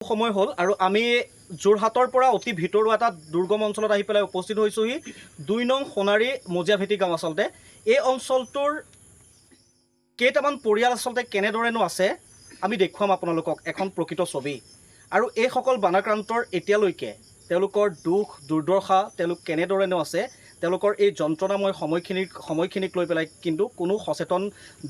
সময় হল আৰু আমি যোৰহাটৰ পৰা অতি ভিতৰুৱা এটা দুৰ্গম অঞ্চলত আহি পেলাই উপস্থিত হৈছোহি ২ নং সোণাৰী মজিয়াভেটি গাঁও। আচলতে এই অঞ্চলটোৰ কেইটামান পৰিয়াল আচলতে কেনেদৰেনো আছে আমি দেখুৱাম আপোনালোকক এখন প্ৰকৃত ছবি। আৰু এই সকল বানাক্ৰান্তৰ এতিয়ালৈকে তেওঁলোকৰ দুখ দুৰ্দশা তেওঁলোক কেনেদৰেনো আছে, তেওঁলোকৰ এই যন্ত্ৰণাময় সময়খিনিক লৈ পেলাই কিন্তু কোনো সচেতন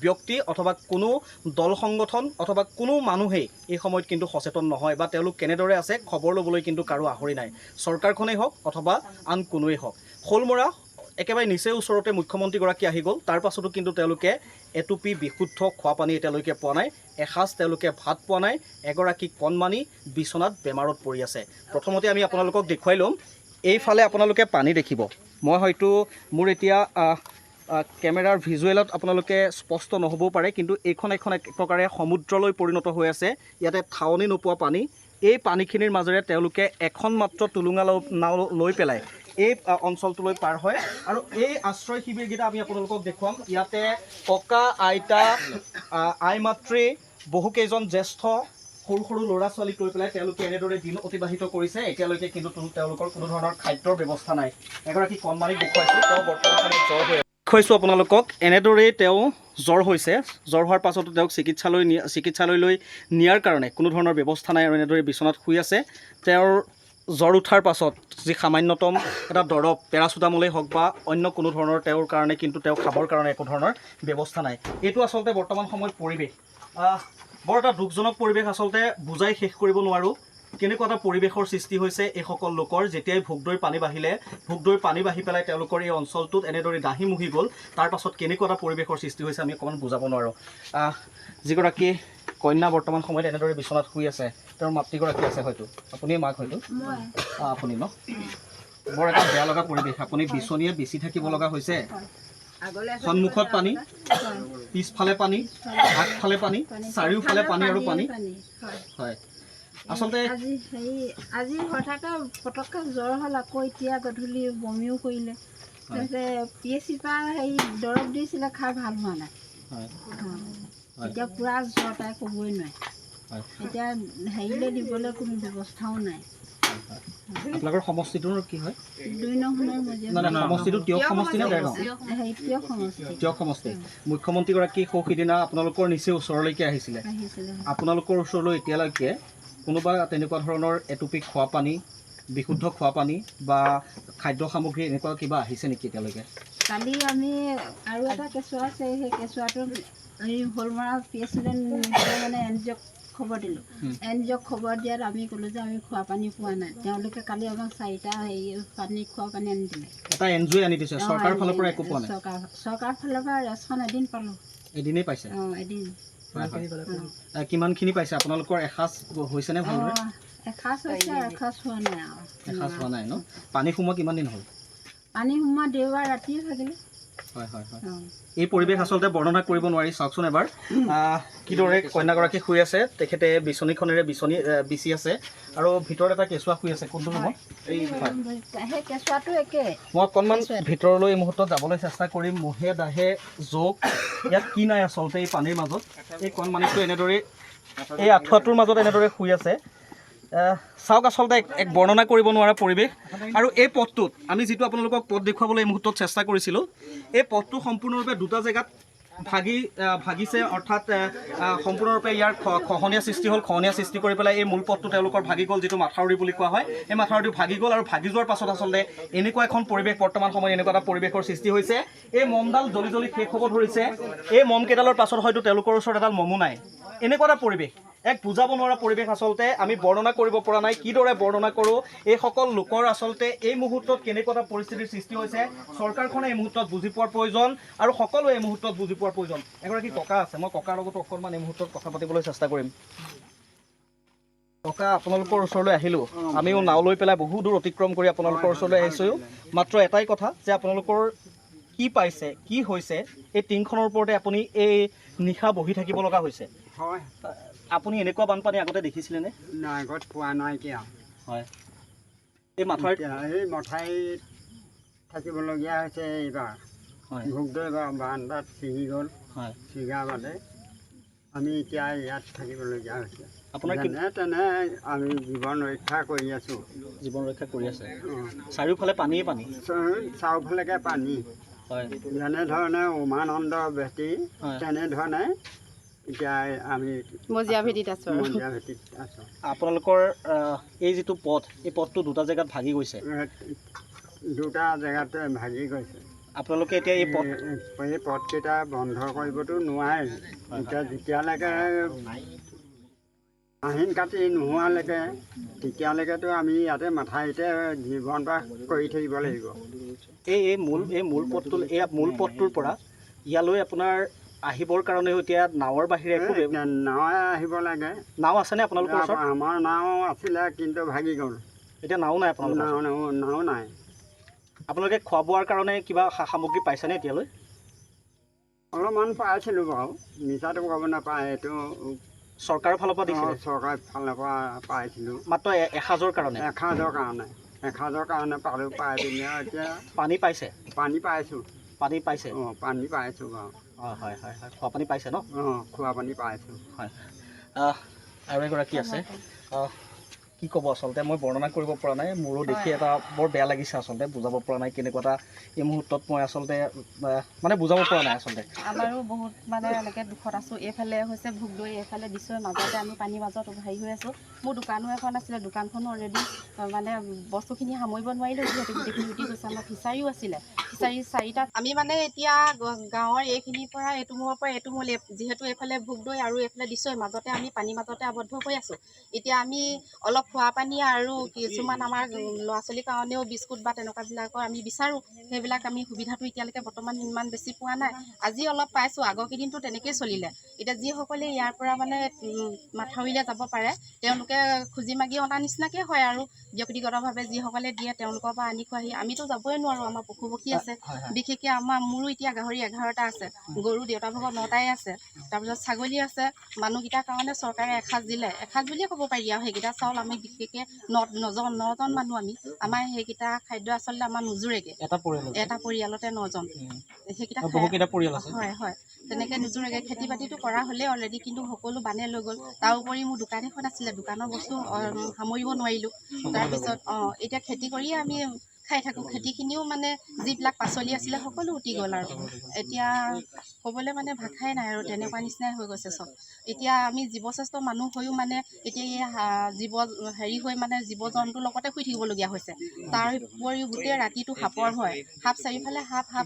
ব্যক্তি অথবা কোনো দল সংগঠন অথবা কোনো মানুহেই এই সময়ত কিন্তু সচেতন নহয় বা তেওঁলোক কেনেদৰে আছে খবৰ ল'বলৈ কিন্তু কাৰো আহৰি নাই। চৰকাৰখনেই হওক অথবা আন কোনোৱেই হওক। শোলমৰা একেবাৰে নিচেই ওচৰতে মুখ্যমন্ত্ৰীগৰাকী আহি গ'ল, তাৰ পাছতো কিন্তু তেওঁলোকে এটুপি বিশুদ্ধ খোৱা পানী এতিয়ালৈকে পোৱা নাই, এসাঁজ তেওঁলোকে ভাত পোৱা নাই, এগৰাকী কণমানি বিচনাত বেমাৰত পৰি আছে। প্ৰথমতে আমি আপোনালোকক দেখুৱাই ল'ম। এইফালে আপোনালোকে পানী দেখিব, মই হয়তো মোৰ এতিয়া কেমেৰাৰ ভিজুৱেলত আপোনালোকে স্পষ্ট নহ'বও পাৰে, কিন্তু এইখন এক প্ৰকাৰে সমুদ্ৰলৈ পৰিণত হৈ আছে। ইয়াতে ঠাৱনি নোপোৱা পানী, এই পানীখিনিৰ মাজেৰে তেওঁলোকে এখন মাত্ৰ টুলুঙা নাও লৈ পেলাই এই অঞ্চলটোলৈ পাৰ হয়। আৰু এই আশ্ৰয় শিবিৰকেইটা আমি আপোনালোকক দেখুৱাম। ইয়াতে ককা আইতা আই মাতৃ বহুকেইজন জ্যেষ্ঠ সৰু সৰু ল'ৰা ছোৱালীক লৈ পেলাই তেওঁলোকে এনেদৰে দিন অতিবাহিত কৰিছে। এতিয়ালৈকে কিন্তু তেওঁলোকৰ কোনো ধৰণৰ খাদ্যৰ ব্যৱস্থা নাই। এগৰাকী কণমানিক দেখুৱাইছোঁ, তেওঁ বৰ্তমান সময়ত জ্বৰ হৈ দেখুৱাইছোঁ আপোনালোকক। এনেদৰেই তেওঁ জ্বৰ হৈছে, জ্বৰ হোৱাৰ পাছতো তেওঁক চিকিৎসালয়লৈ নিয়াৰ কাৰণে কোনো ধৰণৰ ব্যৱস্থা নাই আৰু এনেদৰে বিচনাত শুই আছে। তেওঁৰ জ্বৰ উঠাৰ পাছত যি সামান্যতম এটা দৰৱ পেৰাচিটামলেই হওক বা অন্য কোনো ধৰণৰ তেওঁৰ কাৰণে কিন্তু তেওঁ খাবৰ কাৰণে একো ধৰণৰ ব্যৱস্থা নাই। এইটো আচলতে বৰ্তমান সময়ত পৰিৱেশ, বৰ এটা দুখজনক পৰিৱেশ। আচলতে বুজাই শেষ কৰিব নোৱাৰোঁ কেনেকুৱা এটা পৰিৱেশৰ সৃষ্টি হৈছে এইসকল লোকৰ। যেতিয়াই ভোগদৈৰ পানী বাঢ়িলে, ভোগদৈৰ পানী বাঢ়ি পেলাই তেওঁলোকৰ এই অঞ্চলটোত এনেদৰে দাহি মুহি গ'ল, তাৰ পাছত কেনেকুৱা এটা পৰিৱেশৰ সৃষ্টি হৈছে আমি অকণমান বুজাব নোৱাৰোঁ। যিগৰাকী কন্যা বৰ্তমান সময়ত এনেদৰে বিচনাত শুই আছে, তেওঁৰ মাতৃগৰাকী আছে, হয়তো আপুনিয়ে মাক, হয়তো আপুনি ন। বৰ এটা বেয়া লগা পৰিৱেশ, আপুনি বিচনীয়ে বিচি থাকিব লগা হৈছে। সন্মুখত পানী, পিছফালে পানী, আগফালে পানী, চাৰিওফালে পানী আৰু পানী। হয়, আচলতে আজি হঠাতে পটককৈ জ্বৰ হ'ল, আকৌ এতিয়া গধূলি বমিও কৰিলে। তাৰপিছত PHCৰ পৰা দৰৱ দিছিলে, খাই ভাল হোৱা নাই। এতিয়া পূৰা জ্বৰ, তাই ক'বই নোৱাৰে। এতিয়া হেৰিলৈ দিবলৈ কোনো ব্যৱস্থাও নাই। আপোনালোকৰ সমষ্টিটোৰ কি হয়? ২ নং সোণাৰী মজিয়া। সমষ্টিটো তিয়ক সমষ্টি নে দেৰগাঁও? তিয়ক সমষ্টি। তিয়ক সমষ্টি। মুখ্যমন্ত্ৰীগৰাকী সিদিনা আপোনালোকৰ নিচেই ওচৰলৈকে আহিছিলে। আপোনালোকৰ ওচৰলৈ এতিয়ালৈকে কোনোবা তেনেকুৱা ধৰণৰ এটুপি খোৱা পানী, বিশুদ্ধ খোৱা পানী বা খাদ্য সামগ্ৰী এনেকুৱা কিবা আহিছে নেকি এতিয়ালৈকে? কালি আমি আৰু এটা কেঁচুৱা আছে, সেই কেঁচুৱাটোক শোলমৰা PHCলৈ মানে NGOক খবৰ দিলোঁ। NGOক খবৰ দিয়াত আমি ক'লোঁ যে আমি খোৱা পানী পোৱা নাই। তেওঁলোকে কালি আমাক 4টা খোৱা পানী আনি দিলে। এটা NGO আনি দিছে, চৰকাৰৰ ফালৰ পৰা একো পোৱা নাই? চৰকাৰৰ ফালৰ পৰা ৰেচন এদিন পালোঁ। এদিনেই পাইছে? এদিন। কিমানখিনি পাইছে? আপোনালোকৰ এসাঁজ হৈছেনে ভালদৰে? এসাঁজ হৈছে, এসাঁজ হোৱা নাই আৰু। এসাঁজ হোৱা নাই ন? পানী সোমোৱা কিমান দিন হ'ল? পানী সোমোৱা দেওবাৰ ৰাতিয়ে থাকিলে। হয় হয় হয়। এই পৰিৱেশ আচলতে বৰ্ণনা কৰিব নোৱাৰি। চাওকচোন এবাৰ কিদৰে কন্যাগৰাকী শুই আছে, তেখেতে বিচনীখনেৰে বিচি আছে আৰু ভিতৰত এটা কেঁচুৱা শুই আছে। কোনটো ৰুমত? সেই কেঁচুৱাটো একে। মই অকণমান ভিতৰলৈ এই মুহূৰ্তত যাবলৈ চেষ্টা কৰিম। মহে দাহে জোক, ইয়াত কি নাই আচলতে এই পানীৰ মাজত। এই কণমানিটো এনেদৰে এই আঁঠুৱাটোৰ মাজত এনেদৰে শুই আছে। চাওক, আচলতে এক বৰ্ণনা কৰিব নোৱাৰা পৰিৱেশ। আৰু এই পথটোত আমি যিটো আপোনালোকক পথ দেখুৱাবলৈ এই মুহূৰ্তত চেষ্টা কৰিছিলোঁ, এই পথটো সম্পূৰ্ণৰূপে দুটা জেগাত ভাগিছে, অৰ্থাৎ সম্পূৰ্ণৰূপে ইয়াৰ খহনীয়া সৃষ্টি হ'ল। খহনীয়া সৃষ্টি কৰি পেলাই এই মূল পথটো তেওঁলোকৰ ভাগি গ'ল, যিটো মাথাউৰি বুলি কোৱা হয়। এই মাথাউৰিটো ভাগি গ'ল আৰু ভাগি যোৱাৰ পাছত আচলতে এনেকুৱা এখন পৰিৱেশ, বৰ্তমান সময়ত এনেকুৱা এটা পৰিৱেশৰ সৃষ্টি হৈছে। এই মমডাল জ্বলি জ্বলি শেষ হ'ব ধৰিছে। এই মমকেইডালৰ পাছত হয়তো তেওঁলোকৰ ওচৰত এডাল মমো নাই। এনেকুৱা এটা পৰিৱেশ, এক বুজাব নোৱাৰা পৰিৱেশ। আচলতে আমি বৰ্ণনা কৰিব পৰা নাই, কিদৰে বৰ্ণনা কৰোঁ। এইসকল লোকৰ আচলতে এই মুহূৰ্তত কেনেকুৱা এটা পৰিস্থিতিৰ সৃষ্টি হৈছে, চৰকাৰখনে এই মুহূৰ্তত বুজি পোৱাৰ প্ৰয়োজন আৰু সকলোৱে এই মুহূৰ্তত বুজি পোৱাৰ প্ৰয়োজন। এগৰাকী ককা আছে, মই ককাৰ লগতো অকণমান এই মুহূৰ্তত কথা পাতিবলৈ চেষ্টা কৰিম। ককা, আপোনালোকৰ ওচৰলৈ আহিলোঁ। আমিও নাও লৈ পেলাই বহু দূৰ অতিক্ৰম কৰি আপোনালোকৰ ওচৰলৈ আহিছোঁ। মাত্ৰ এটাই কথা যে আপোনালোকৰ কি পাইছে, কি হৈছে, এই টিংখনৰ ওপৰতে আপুনি এই নিশা বহি থাকিব লগা হৈছে। হয়, আপুনি এনেকুৱা বানপানী আগতে দেখিছিলেনে? নাই, আগত পোৱা নাইকিয়া। হয়, এই মথাউৰিত থাকিবলগীয়া হৈছে এইবাৰ। ভোগদৈ বান্ধত ছিগি গ'ল। হয়, ছিগা বাদে আমি এতিয়া ইয়াত থাকিবলগীয়া হৈছে। আপোনাৰ কি যেনে তেনে আমি জীৱন ৰক্ষা কৰি আছোঁ। জীৱন ৰক্ষা কৰি আছে? অঁ, চাৰিওফালে পানীয়ে পানী। চাৰিওফালেকে পানী। হয় যেনেধৰণে উমানন্দ ভেটি হয়। তেনেধৰণে এতিয়া আমি মজিয়া ভেটিত আছোঁ আৰু। মজিয়া ভেটিত আছোঁ। আপোনালোকৰ এই যিটো পথ, এই পথটো দুটা জেগাত ভাগি গৈছে। দুটা জেগাতে ভাগি গৈছে। আপোনালোকে এতিয়া এই পথ এই পথকেইটা বন্ধ কৰিবতো নোৱাৰে। এতিয়া যেতিয়ালৈকে আহিন কাটি নোহোৱালৈকে তেতিয়ালৈকেতো আমি ইয়াতে মাথাইতে জীৱন বাস কৰি থাকিব লাগিব। এই মূল পথটোৰ পৰা ইয়ালৈ আপোনাৰ আহিবৰ কাৰণেও এতিয়া নাৱৰ বাহিৰে একো নাৱে আহিব লাগে। নাও আছেনে আপোনালোকৰ ওচৰত? আমাৰ নাও আছিলে কিন্তু ভাগি গ'ল। এতিয়া নাও নাই আপোনালোকৰ ওচৰত? নাও নাই। আপোনালোকে খোৱা বোৱাৰ কাৰণে কিবা সামগ্ৰী পাইছেনে এতিয়ালৈ? অলপমান পাইছিলোঁ বাৰু, মিছাটো ক'ব নাপায়। এইটো চৰকাৰৰ ফালৰ পৰা দিছে? চৰকাৰৰ ফালৰ পৰা পাইছিলোঁ। মাত্ৰ এসাঁজৰ কাৰণে? এসাঁজৰ কাৰণে পাই পিনে এতিয়া পানী পাইছে? পানী পাইছোঁ। পানী পাইছে? অঁ, পানী পাইছোঁ বাৰু। হয় হয় হয় হয়, খোৱা পানী পাইছে ন? অঁ, খোৱা পানী পাইছোঁ। হয়। আৰু এগৰাকী আছে, কি ক'ব? আচলতে মই বৰ্ণনা কৰিব পৰা নাই, মোৰো দেখি এটা বৰ বেয়া লাগিছে আচলতে, বুজাব পৰা নাই কেনেকুৱা এটা এই মুহূৰ্তত মই আচলতে মানে বুজাব পৰা নাই আচলতে। আমাৰো বহুত মানে এনেকৈ দুখত আছোঁ। এইফালে হৈছে ভোগদৈ, এইফালে দিছৈ, মাজতে আমি পানীৰ মাজত হেৰি হৈ আছোঁ। মোৰ দোকানো এখন আছিলে, দোকানখনো অলৰেডি মানে বস্তুখিনি সামৰিব নোৱাৰিলোঁ, যিহেতু গোটেইখিনি উটি গৈছে। আমাৰ ফিচাৰীও আছিলে, ফিচাৰী 4টা। আমি মানে এতিয়া গাঁৱৰ এইখিনিৰ পৰা এইটো মূৰৰ পৰা এইটো মূল, যিহেতু এইফালে ভোগদৈ আৰু এইফালে দিছৈ, মাজতে আমি পানীৰ মাজতে আবদ্ধ হৈ আছোঁ। এতিয়া আমি অলপ খোৱা পানী আৰু কিছুমান আমাৰ ল'ৰা ছোৱালীৰ কাৰণেও বিস্কুট বা তেনেকুৱাবিলাকৰ আমি বিচাৰোঁ। সেইবিলাক আমি সুবিধাটো এতিয়ালৈকে বৰ্তমান ইমান বেছি পোৱা নাই। আজি অলপ পাইছোঁ, আগৰ কেইদিনটো তেনেকেই চলিলে। এতিয়া যিসকলে ইয়াৰ পৰা মানে মাথাউৰিলৈ যাব পাৰে, তেওঁলোকে খুজি মাগি অনা নিচিনাকৈ হয় আৰু ব্যক্তিগতভাৱে যিসকলে দিয়ে তেওঁলোকৰ পৰা আনি খোৱাহি। আমিতো যাবই নোৱাৰোঁ, আমাৰ পশু পক্ষী আছে। বিশেষকৈ মোৰো এতিয়া গাহৰি 11টা আছে, গৰু দেউতা ভাগৰ 9টাই আছে, তাৰপিছত ছাগলী আছে। মানুহকেইটাৰ কাৰণে চৰকাৰে এসাঁজ দিলে, এসাঁজ বুলিয়ে ক'ব পাৰি আৰু সেইকেইটা চাউল আমি বিশেষকৈ 9জন মানুহ আমি, আমাৰ সেইকেইটা খাদ্য আচলতে আমাৰ নোজোৰেগৈ। এটা পৰিয়ালতে 9জন, সেইকেইটা পৰিয়াল আছে। হয় হয়, তেনেকৈ নোজোৰেগৈ। খেতি বাতিটো কৰা হ'লেই অলৰেডি, কিন্তু সকলো বানে লৈ গ'ল। তাৰ উপৰি মোৰ দোকান এখন আছিলে, দোকানৰ বস্তু সামৰিব নোৱাৰিলোঁ। তাৰপিছত এতিয়া খেতি কৰিয়ে আমি খাই থাকোঁ। খেতিখিনিও মানে যিবিলাক পাচলি আছিলে সকলো উটি গ'ল আৰু এতিয়া ক'বলৈ মানে ভাষাই নাই আৰু তেনেকুৱা নিচিনাই হৈ গৈছে চব। এতিয়া আমি জীৱশ্ৰেষ্ঠ মানুহ হৈও মানে এতিয়া এই হেৰি হৈ মানে জীৱ জন্তুৰ লগতে শুই থাকিবলগীয়া হৈছে। তাৰ উপৰিও গোটেই ৰাতিটো সাপৰ ভয়, সাপ চাৰিওফালে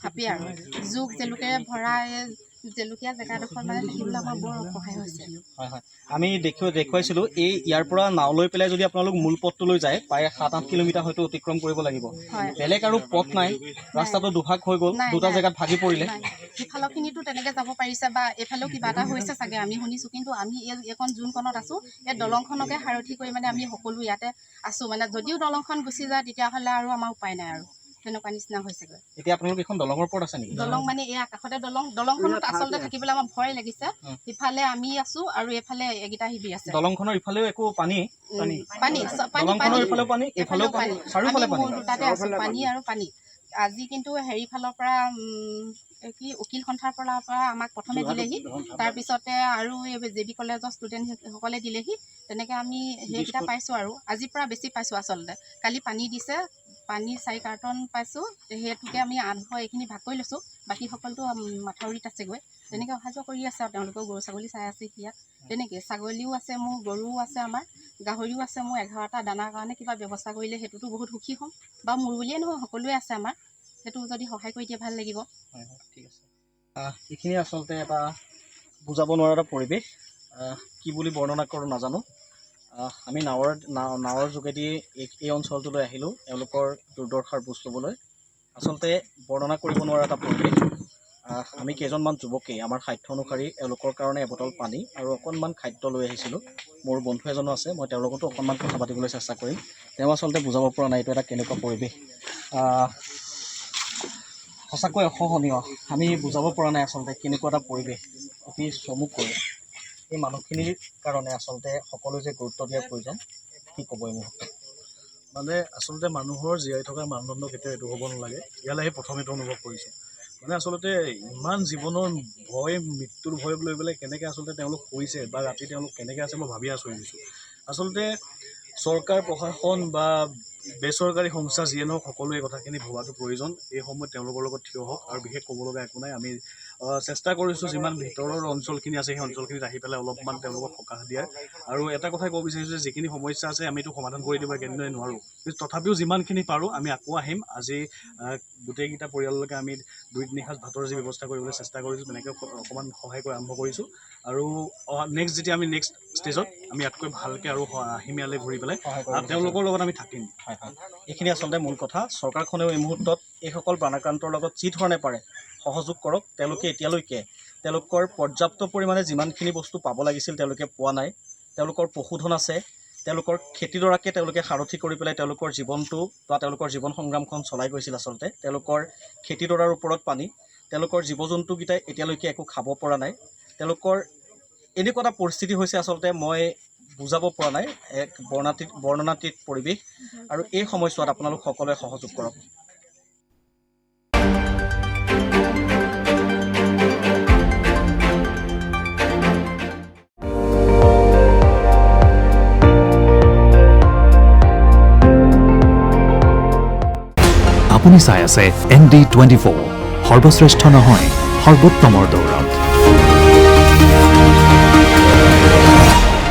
সাপেই আৰু জোক জেলুকেৰে ভৰা জেলুকীয়া জেগাডোখৰ মানে থাকিবলৈ আমাৰ বৰ সহায় হৈছে। হয় হয়, আমি দেখুৱাইছিলোঁ এই ইয়াৰ পৰা নাও লৈ পেলাই যদি আপোনালোক মূল পথটোলৈ যায়, প্ৰায় 7-8 কিলোমিটাৰ হয়তো অতিক্ৰম কৰিব লাগিব। বেলেগ আৰু পথ নাই, ৰাস্তাটো দুভাগ হৈ গ'ল, দুটা জেগাত ভাগি পৰিলে। সিফালৰখিনিতো তেনেকৈ যাব পাৰিছে বা এইফালেও কিবা এটা হৈছে চাগে, আমি শুনিছোঁ। কিন্তু আমি এইখন যোনখনত আছোঁ, এই দলংখনকে সাৰথি কৰি মানে আমি সকলো ইয়াতে আছোঁ। মানে যদিও দলংখন গুচি যায় তেতিয়াহ'লে আৰু আমাৰ উপায় নাই আৰু তেনেকুৱা নিচিনা হৈছেগৈ। এতিয়া আপোনালোক এখন দলঙৰ ওপৰত আছে নেকি? দলং মানে এয়া কাষতে দলংখনত আচলতে থাকিবলৈ আমাৰ ভয় লাগিছে। ইফালে আমি আছোঁ আৰু এইফালে এইকেইটা শিবিৰ আছে। দলংখনৰ ইফালেও একো পানী দলংখনৰ ইফালেও পানী, এইফালেও পানী, চাৰিওফালে পানী। দুটাতে আছোঁ, পানী আৰু পানী। আজি কিন্তু হেৰি ফালৰ পৰা উকিল সন্থাৰ পৰা আমাক প্ৰথমে দিলেহি, তাৰপিছতে আৰু এই JB কলেজৰ ষ্টুডেণ্টসকলে দিলেহি। তেনেকৈ আমি সেইকেইটা পাইছোঁ আৰু আজিৰ পৰা বেছি পাইছোঁ আচলতে। কালি পানী দিছে, পানী 4 কাৰ্টন পাইছোঁ, সেইটোকে আমি 800 এইখিনি ভাগ কৰি লৈছোঁ। বাকীসকলতো মাথাউৰিত আছেগৈ, তেনেকৈ অহা যোৱা কৰি আছে আৰু তেওঁলোকেও গৰু ছাগলী চাই আছে ইয়াত। তেনেকৈ ছাগলীও আছে মোৰ, গৰুও আছে, আমাৰ গাহৰিও আছে মোৰ 11টা। দানাৰ কাৰণে কিবা ব্যৱস্থা কৰিলে সেইটোতো বহুত সুখী হ'ম, বা মোৰ বুলিয়ে নহয় সকলোৱে আছে আমাৰ, সেইটো যদি সহায় কৰি দিয়ে ভাল লাগিব। হয় হয়, ঠিক আছে। এইখিনি আচলতে এটা বুজাব নোৱাৰা এটা পৰিৱেশ, কি বুলি বৰ্ণনা কৰোঁ নাজানো। আমি নাৱৰ যোগেদি এই অঞ্চলটোলৈ আহিলোঁ এওঁলোকৰ দুৰ্দশাৰ বুজ ল'বলৈ। আচলতে বৰ্ণনা কৰিব নোৱাৰা এটা পৰিৱেশ। আমি কেইজনমান যুৱকেই আমাৰ সাধ্য অনুসৰি এওঁলোকৰ কাৰণে এবটল পানী আৰু অকণমান খাদ্য লৈ আহিছিলোঁ। মোৰ বন্ধু এজনো আছে, মই তেওঁৰ লগতো অকণমান কথা পাতিবলৈ চেষ্টা কৰিম। তেওঁ আচলতে বুজাব পৰা নাই এইটো এটা কেনেকুৱা পৰিৱেশ। সঁচাকৈ অসহনীয়, আমি বুজাব পৰা নাই আচলতে কেনেকুৱা এটা পৰিৱেশ। অতি চমুকৈ এই মানুহখিনিৰ কাৰণে আচলতে সকলো যে গুৰুত্ব দিয়াৰ প্ৰয়োজন, কি ক'ব এই মুহূৰ্তত? মানে আচলতে মানুহৰ জীয়াই থকাৰ মানদণ্ড কেতিয়াও এইটো হ'ব নালাগে। ইয়ালৈ আহি প্ৰথম এইটো অনুভৱ কৰিছোঁ। মানে আচলতে ইমান জীৱনৰ ভয় মৃত্যুৰ ভয়ক লৈ পেলাই কেনেকৈ আচলতে তেওঁলোক শুইছে বা ৰাতি তেওঁলোক কেনেকৈ আছে মই ভাবি আচৰিত হৈছোঁ। আচলতে চৰকাৰ প্ৰশাসন বা বেচৰকাৰী সংস্থা যিয়ে নহওক সকলোৱে কথাখিনি ভবাটো প্ৰয়োজন। এই সময়ত তেওঁলোকৰ লগত থিয় হওক আৰু বিশেষ ক'ব লগা একো নাই। আমি চেষ্টা কৰিছোঁ যিমান ভিতৰৰ অঞ্চলখিনি আছে সেই অঞ্চলখিনিত আহি পেলাই অলপমান তেওঁলোকক সকাহ দিয়াৰ। আৰু এটা কথাই ক'ব বিচাৰিছোঁ যে যিখিনি সমস্যা আছে আমিতো সমাধান কৰি দিব একেদিনাই নোৱাৰোঁ, কিন্তু তথাপিও যিমানখিনি পাৰোঁ আমি আকৌ আহিম। আজি গোটেইকেইটা পৰিয়াললৈকে আমি 2-3 সাঁজ ভাতৰ যি ব্যৱস্থা কৰিবলৈ চেষ্টা কৰিছোঁ, তেনেকৈ অকণমান সহায় কৰি আৰম্ভ কৰিছোঁ। আৰু নেক্সট যেতিয়া আমি নেক্সট ষ্টেজত আমি ইয়াতকৈ ভালকৈ আৰু হিমিয়ালে ঘূৰি পেলাই তেওঁলোকৰ লগত আমি থাকিম। এইখিনি আচলতে মূল কথা। চৰকাৰখনেও এই মুহূৰ্তত এইসকল বানাক্ৰান্তৰ লগত যি ধৰণে পাৰে সহযোগ কৰক। তেওঁলোকে এতিয়ালৈকে তেওঁলোকৰ পৰ্যাপ্ত পৰিমাণে যিমানখিনি বস্তু পাব লাগিছিল তেওঁলোকে পোৱা নাই। তেওঁলোকৰ পশুধন আছে, তেওঁলোকৰ খেতিডৰাকে তেওঁলোকে সাৰথি কৰি পেলাই তেওঁলোকৰ জীৱনটো বা তেওঁলোকৰ জীৱন সংগ্ৰামখন চলাই গৈছিল। আচলতে তেওঁলোকৰ খেতিডৰাৰ ওপৰত পানী, তেওঁলোকৰ জীৱ জন্তুকেইটাই এতিয়ালৈকে একো খাব পৰা নাই। তেওঁলোকৰ এনেকুৱা এটা পৰিস্থিতি হৈছে আচলতে মই বুজাব পৰা নাই, এক বৰ্ণনাতীত পৰিৱেশ। আৰু এই সময়ছোৱাত আপোনালোক সকলোৱে সহযোগ কৰক। আপুনি চাই আছে ND24, সৰ্বশ্ৰেষ্ঠ নহয় সৰ্বোত্তমৰ দৌৰত।